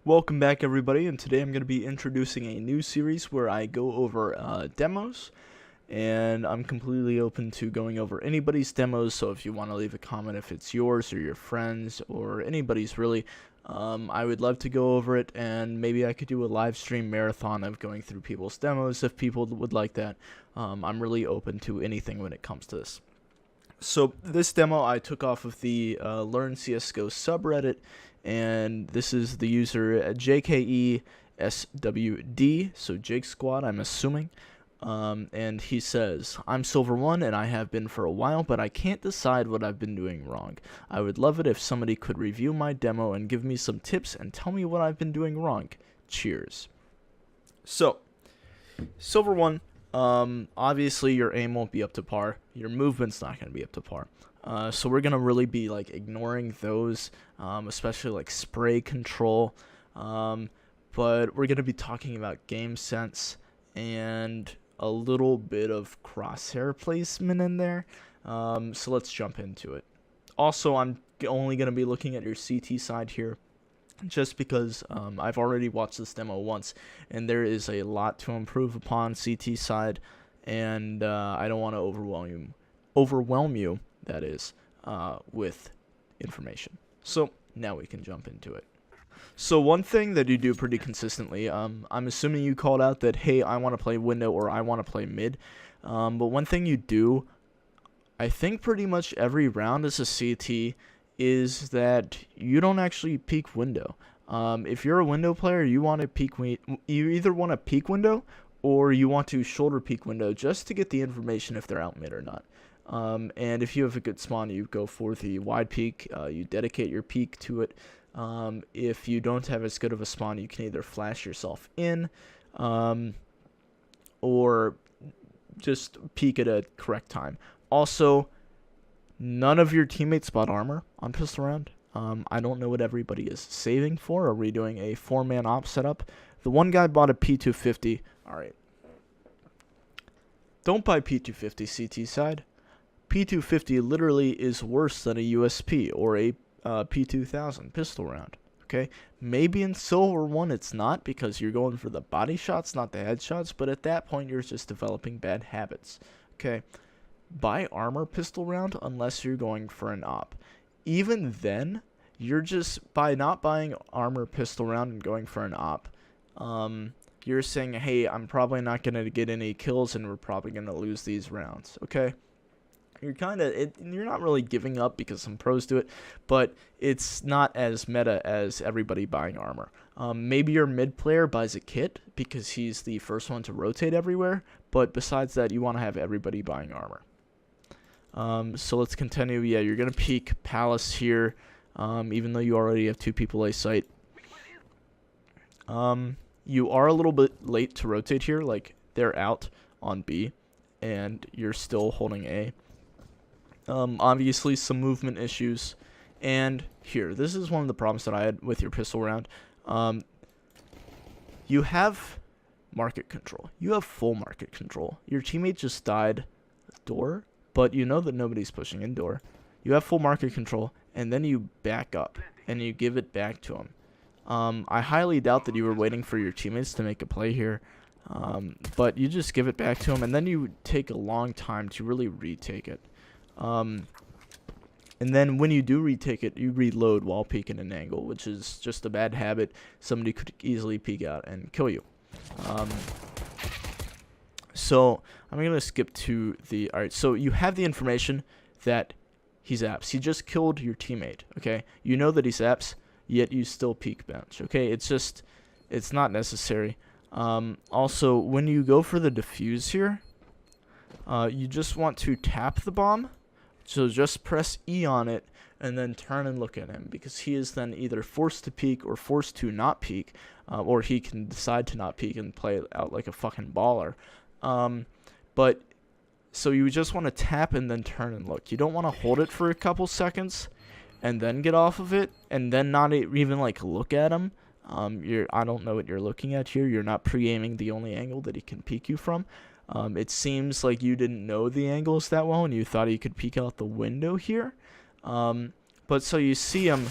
Welcome back, everybody, and today I'm going to be introducing a new series where I go over demos, and I'm completely open to going over anybody's demos. So if you want to leave a comment, if it's yours or your friends or anybody's really, I would love to go over it, and maybe I could do a live stream marathon of going through people's demos if people would like that. I'm really open to anything when it comes to this. So this demo I took off of the Learn CSGO subreddit, and this is the user JKESWD, so Jake Squad, I'm assuming. And he says, "I'm Silver 1 and I have been for a while, but I can't decide what I've been doing wrong. I would love it if somebody could review my demo and give me some tips and tell me what I've been doing wrong. Cheers." So, Silver 1, obviously your aim won't be up to par. Your movement's not going to be up to par. So we're going to really be like ignoring those, especially like spray control. But we're going to be talking about game sense and a little bit of crosshair placement in there. So let's jump into it. Also, I'm only going to be looking at your CT side here, just because I've already watched this demo once, and there is a lot to improve upon CT side, and I don't want to overwhelm you, that is, with information. So now we can jump into it. So one thing that you do pretty consistently, I'm assuming you called out that, hey, I want to play window or I want to play mid, but one thing you do, I think pretty much every round as a CT, is that you don't actually peek window. If you're a window player, you want to peek. You either want to peek window or you want to shoulder peek window just to get the information if they're out mid or not. And if you have a good spawn, you go for the wide peek. You dedicate your peek to it. If you don't have as good of a spawn, you can either flash yourself in, or just peek at a correct time. Also, none of your teammates bought armor on pistol round. I don't know what everybody is saving for. Are we doing a 4-man op setup? The one guy bought a P250. Alright. Don't buy P250 CT side. P250 literally is worse than a USP or a P2000 pistol round. Okay? Maybe in Silver 1 it's not, because you're going for the body shots, not the headshots, but at that point you're just developing bad habits. Okay? Buy armor pistol round unless you're going for an op. Even then, you're just, by not buying armor pistol round and going for an op, you're saying, hey, I'm probably not going to get any kills and we're probably going to lose these rounds. Okay? You're not really giving up because some pros do it, but it's not as meta as everybody buying armor. Maybe your mid player buys a kit because he's the first one to rotate everywhere, but besides that, you want to have everybody buying armor. So let's continue. Yeah, you're going to peek Palace here, even though you already have 2 people A site. You are a little bit late to rotate here, like they're out on B, and you're still holding A. Obviously some movement issues, and here, this is one of the problems that I had with your pistol round. You have market control. You have full market control. Your teammate just died door, but you know that nobody's pushing indoor. You have full market control, and then you back up, and you give it back to him. I highly doubt that you were waiting for your teammates to make a play here, but you just give it back to him, and then you take a long time to really retake it. And then when you do retake it, you reload while peeking an angle, which is just a bad habit. Somebody could easily peek out and kill you. So I'm going to skip to the... Alright, so you have the information that he's apps. He just killed your teammate, okay? You know that he's apps, yet you still peek bench, okay? It's not necessary. Also, when you go for the defuse here, you just want to tap the bomb. So just press E on it and then turn and look at him, because he is then either forced to peek or forced to not peek, or he can decide to not peek and play out like a fucking baller. But so you just want to tap and then turn and look. You don't want to hold it for a couple seconds and then get off of it and then not even like look at him. I don't know what you're looking at here. You're not pre-aiming the only angle that he can peek you from. It seems like you didn't know the angles that well and you thought he could peek out the window here. But so you see him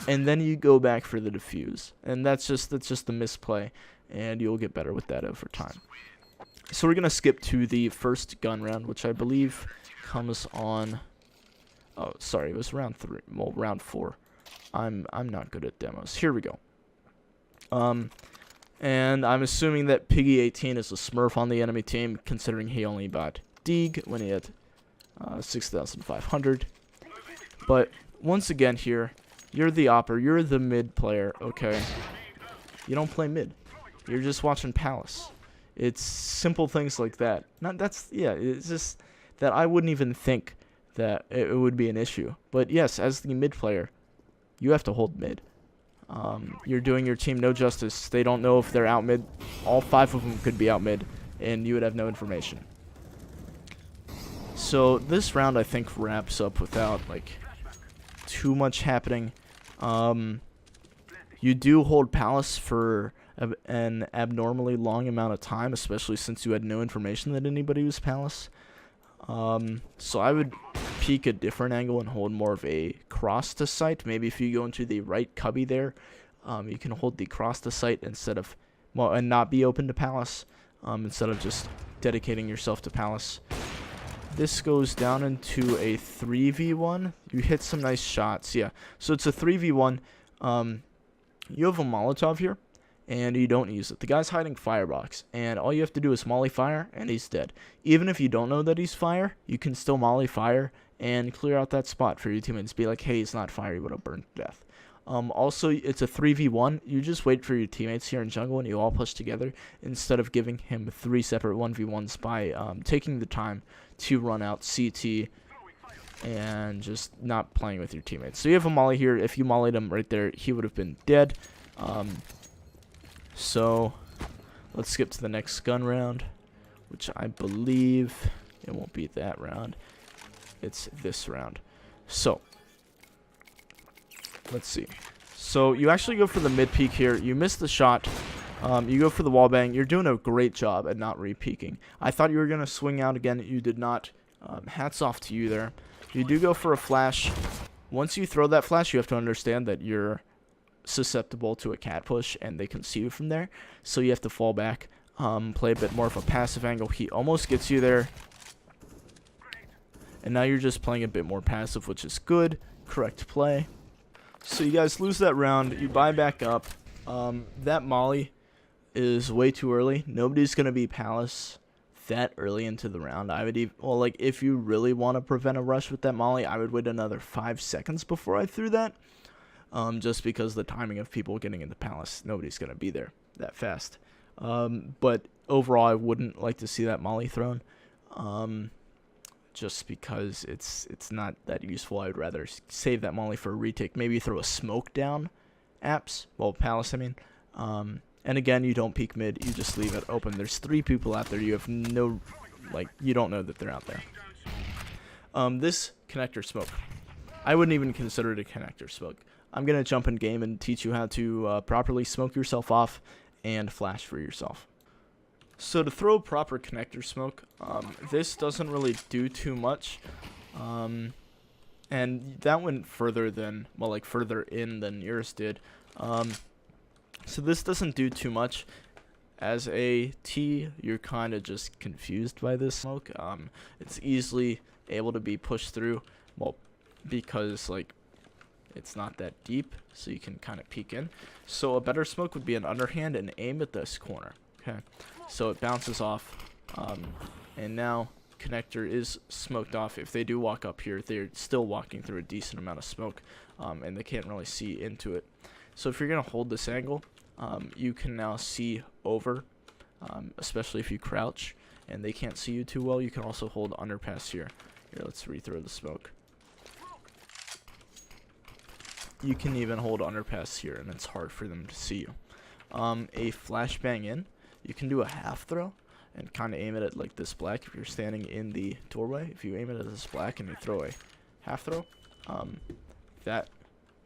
and then you go back for the defuse, and that's just the misplay, and you'll get better with that over time. So we're gonna skip to the first gun round, which I believe comes on. Oh, sorry, it was round 3. Well, round 4. I'm not good at demos. Here we go. And I'm assuming that Piggy18 is a Smurf on the enemy team, considering he only bought Deeg when he had 6,500. But once again here, you're the opper, you're the mid player, okay? You don't play mid. You're just watching Palace. It's simple things like that. It's just that I wouldn't even think that it would be an issue. But yes, as the mid player, you have to hold mid. You're doing your team no justice. They don't know if they're out mid. All 5 of them could be out mid, and you would have no information. So this round, I think, wraps up without like too much happening. You do hold Palace for an abnormally long amount of time, especially since you had no information that anybody was Palace. So I would peek a different angle and hold more of a cross to sight. Maybe if you go into the right cubby there, you can hold the cross to sight instead of, well, and not be open to Palace, instead of just dedicating yourself to Palace. This goes down into a 3v1. You hit some nice shots, yeah. So it's a 3v1. You have a Molotov here, and you don't use it. The guy's hiding firebox, and all you have to do is molly fire, and he's dead. Even if you don't know that he's fire, you can still molly fire and clear out that spot for your teammates. Be like, hey, he's not fire, he would have burned to death. Also, it's a 3v1. You just wait for your teammates here in jungle, and you all push together instead of giving him 3 separate 1v1s by taking the time to run out CT and just not playing with your teammates. So you have a molly here. If you mollied him right there, he would have been dead. So let's skip to the next gun round, which I believe it won't be that round. It's this round. So let's see. So you actually go for the mid peek here. You miss the shot. You go for the wall bang. You're doing a great job at not re-peeking. I thought you were going to swing out again. You did not. Hats off to you there. You do go for a flash. Once you throw that flash, you have to understand that you're susceptible to a cat push, and they can see you from there. So you have to fall back, play a bit more of a passive angle. He almost gets you there. And now you're just playing a bit more passive, which is good. Correct play. So you guys lose that round. You buy back up. That molly is way too early. Nobody's going to be Palace that early into the round. I would even, well, like, if you really want to prevent a rush with that molly, I would wait another 5 seconds before I threw that. Just because the timing of people getting into Palace, nobody's going to be there that fast. But overall, I wouldn't like to see that molly thrown. Just because it's not that useful. I would rather save that molly for a retake. Maybe throw a smoke down apps. Well, Palace, I mean. And again, you don't peek mid. You just leave it open. There's 3 people out there. You have no, like, you don't know that they're out there. This connector smoke, I wouldn't even consider it a connector smoke. I'm going to jump in game and teach you how to properly smoke yourself off and flash for yourself. So to throw proper connector smoke, this doesn't really do too much. And that went further than, well, like further in than yours did. So this doesn't do too much. As a T, you're kind of just confused by this smoke. It's easily able to be pushed through, well, because like it's not that deep, so you can kind of peek in. So a better smoke would be an underhand and aim at this corner. Okay, so it bounces off, and now connector is smoked off. If they do walk up here, they're still walking through a decent amount of smoke, and they can't really see into it. So if you're gonna hold this angle, you can now see over, especially if you crouch and they can't see you too well. You can also hold underpass here. Here, let's rethrow the smoke. You can even hold underpass here, and it's hard for them to see you. A flashbang in, you can do a half throw and kind of aim it at like this black. If you're standing in the doorway, if you aim it at this black and you throw a half throw, that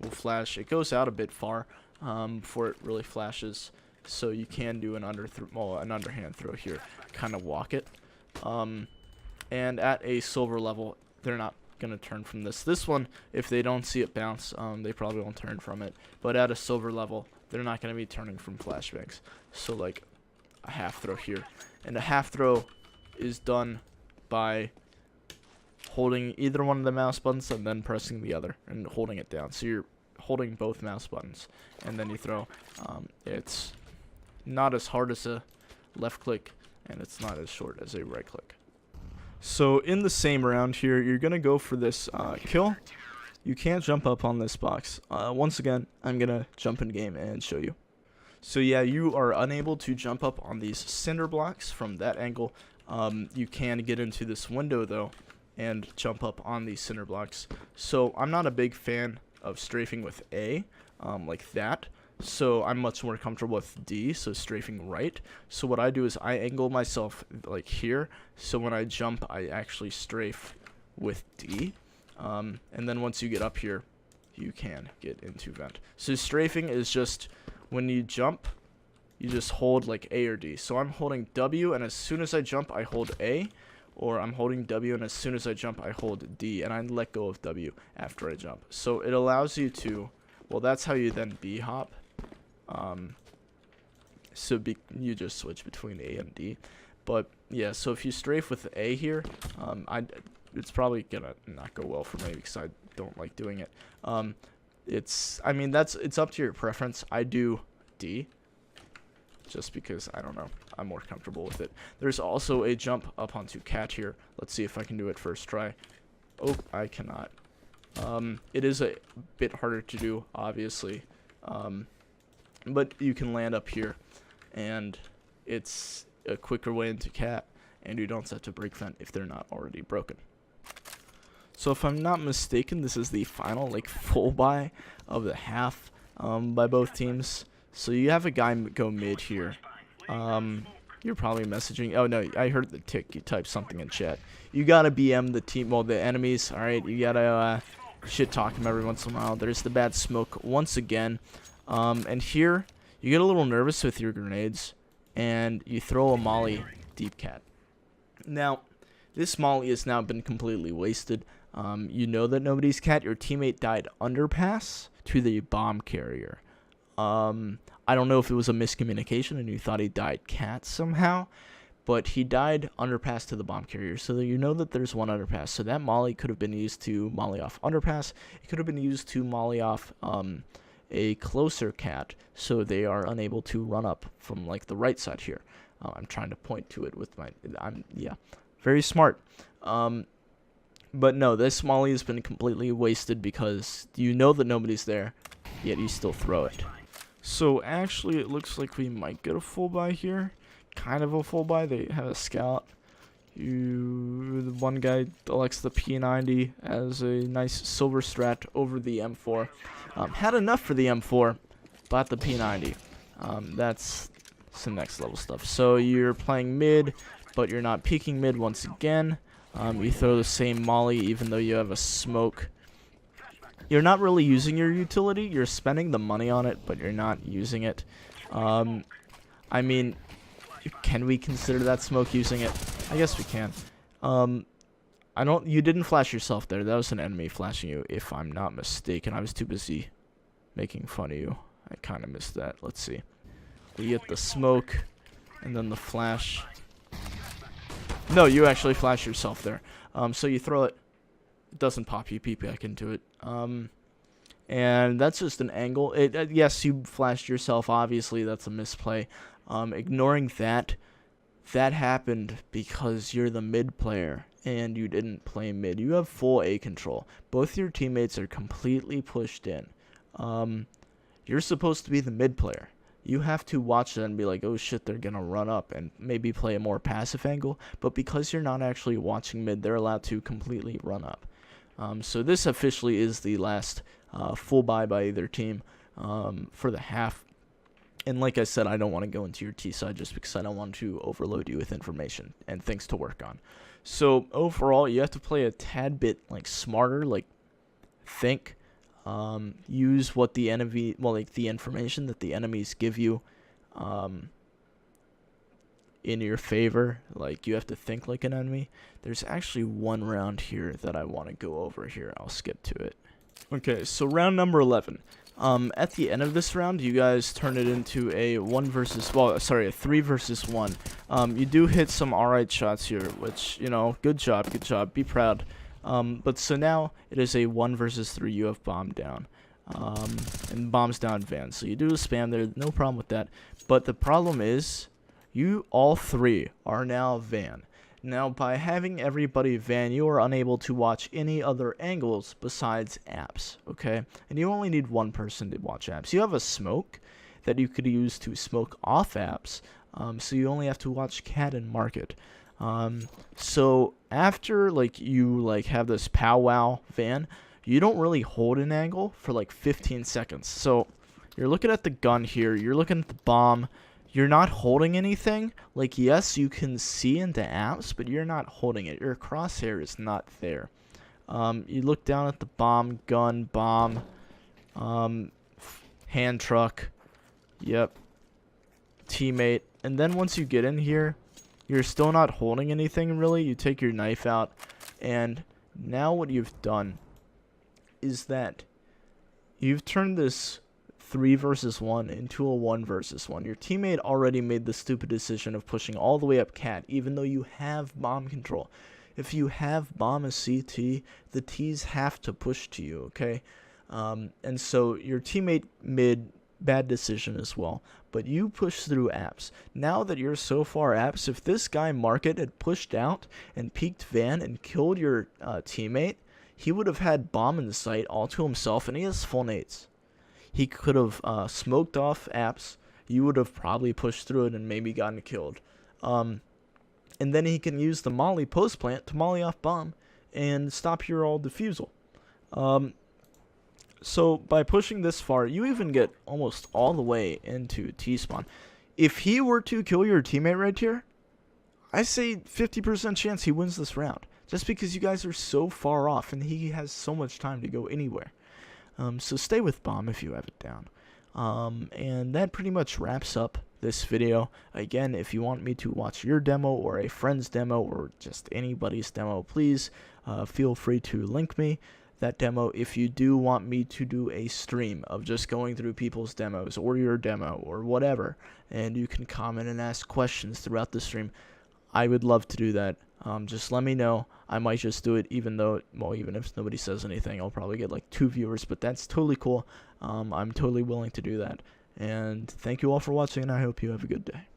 will flash. It goes out a bit far before it really flashes, so you can do an underhand throw here, kind of walk it. And at a silver level, they're not gonna turn from this. This one, if they don't see it bounce, they probably won't turn from it. But at a silver level, they're not gonna be turning from flashbangs. So like a half throw here, and a half throw is done by holding either one of the mouse buttons and then pressing the other and holding it down. So you're holding both mouse buttons and then you throw. It's not as hard as a left click, and it's not as short as a right click. So in the same round here, you're gonna go for this kill. You can't jump up on this box. Once again, I'm gonna jump in game and show you. So yeah, you are unable to jump up on these cinder blocks from that angle. You can get into this window though and jump up on these cinder blocks. So I'm not a big fan of strafing with A, like that. So I'm much more comfortable with D, so strafing right. So what I do is I angle myself like here, so when I jump I actually strafe with D. And then once you get up here, you can get into vent. So strafing is just when you jump, you just hold like A or D. So I'm holding W, and as soon as I jump I hold A, or I'm holding W and as soon as I jump I hold D, and I let go of W after I jump. So it allows you to, well, that's how you then B hop. You just switch between A and D. But yeah, so if you strafe with A here, it's probably gonna not go well for me because I don't like doing it. It's up to your preference. I do D just because, I don't know, I'm more comfortable with it. There's also a jump up onto cat here. Let's see if I can do it first try. Oh, I cannot. It is a bit harder to do, obviously. But you can land up here, and it's a quicker way into cat, and you don't have to break vent if they're not already broken. So if I'm not mistaken, this is the final like full buy of the half by both teams. So you have a guy go mid here. You're probably messaging. Oh no, I heard the tick. You typed something in chat. You gotta BM the team, well, the enemies. All right, you gotta shit talk them every once in a while. There's the bad smoke once again. And here, you get a little nervous with your grenades, and you throw a molly deep cat. Now, this molly has now been completely wasted. You know that nobody's cat. Your teammate died underpass to the bomb carrier. I don't know if it was a miscommunication and you thought he died cat somehow, but he died underpass to the bomb carrier. So you know that there's one underpass. So that molly could have been used to molly off underpass. It could have been used to molly off a closer cat, so they are unable to run up from like the right side here. I'm trying to point to it with my, yeah, very smart. But no, this molly has been completely wasted because you know that nobody's there, yet you still throw it. So actually it looks like we might get a full buy here. Kind of a full buy. They have a scout. The one guy elects the P90 as a nice silver strat over the M4. Had enough for the M4, bought the P90. That's some next level stuff. So you're playing mid, but you're not peeking mid once again. You throw the same molly even though you have a smoke. You're not really using your utility. You're spending the money on it, but you're not using it. I mean, can we consider that smoke using it? I guess we can. You didn't flash yourself there. That was an enemy flashing you, if I'm not mistaken. I was too busy making fun of you. I kind of missed that. Let's see. We get the smoke, and then the flash. No, you actually flash yourself there. So you throw it. It doesn't pop. You peep back into it. And that's just an angle. Yes, you flashed yourself. Obviously, that's a misplay. Ignoring that, that happened because you're the mid player and you didn't play mid. You have full A control. Both your teammates are completely pushed in. You're supposed to be the mid player. You have to watch it and be like, oh shit, they're gonna run up, and maybe play a more passive angle. But because you're not actually watching mid, they're allowed to completely run up. So this officially is the last full buy by either team for the half. And like I said, I don't want to go into your T side just because I don't want to overload you with information and things to work on. So overall, you have to play a tad bit like smarter, like think, use what the enemy, well, like the information that the enemies give you in your favor, like you have to think like an enemy, there's actually one round here that I want to go over here. I'll skip to it. Okay, so round number 11. At the end of this round, you guys turn it into a 3 versus 1. You do hit some alright shots here, which, you know, good job, be proud. But so now it is a 1 versus 3. You have bomb down. And bombs down van. So you do spam there, no problem with that. But the problem is, you all 3 are now van. Now, by having everybody van, you are unable to watch any other angles besides apps, okay? And you only need one person to watch apps. You have a smoke that you could use to smoke off apps, so you only have to watch cat and market. So after, like, you, like, have this powwow van, you don't really hold an angle for, like, 15 seconds. So you're looking at the gun here, you're looking at the bomb, you're not holding anything. Like, yes, you can see into apps, but you're not holding it. Your crosshair is not there. You look down at the bomb, gun, bomb, hand truck, yep, teammate. And then once you get in here, you're still not holding anything, really. You take your knife out, and now what you've done is that you've turned this 3 versus 1 into a 1 versus 1. Your teammate already made the stupid decision of pushing all the way up cat, even though you have bomb control. If you have bomb as CT, the T's have to push to you, okay? And so your teammate made bad decision as well, but you push through apps. Now that you're so far apps, if this guy Market had pushed out and peeked van and killed your teammate, he would have had bomb in the sight all to himself, and he has full nades. He could have smoked off apps. You would have probably pushed through it and maybe gotten killed. And then he can use the molly post plant to molly off bomb and stop your all defusal. So by pushing this far, you even get almost all the way into T-spawn. If he were to kill your teammate right here, I say 50% chance he wins this round. Just because you guys are so far off and he has so much time to go anywhere. So stay with bomb if you have it down. And that pretty much wraps up this video. Again, if you want me to watch your demo or a friend's demo or just anybody's demo, please feel free to link me that demo. If you do want me to do a stream of just going through people's demos or your demo or whatever, and you can comment and ask questions throughout the stream, I would love to do that. Just let me know. I might just do it even if nobody says anything. I'll probably get like 2 viewers, but that's totally cool. I'm totally willing to do that. And thank you all for watching, and I hope you have a good day.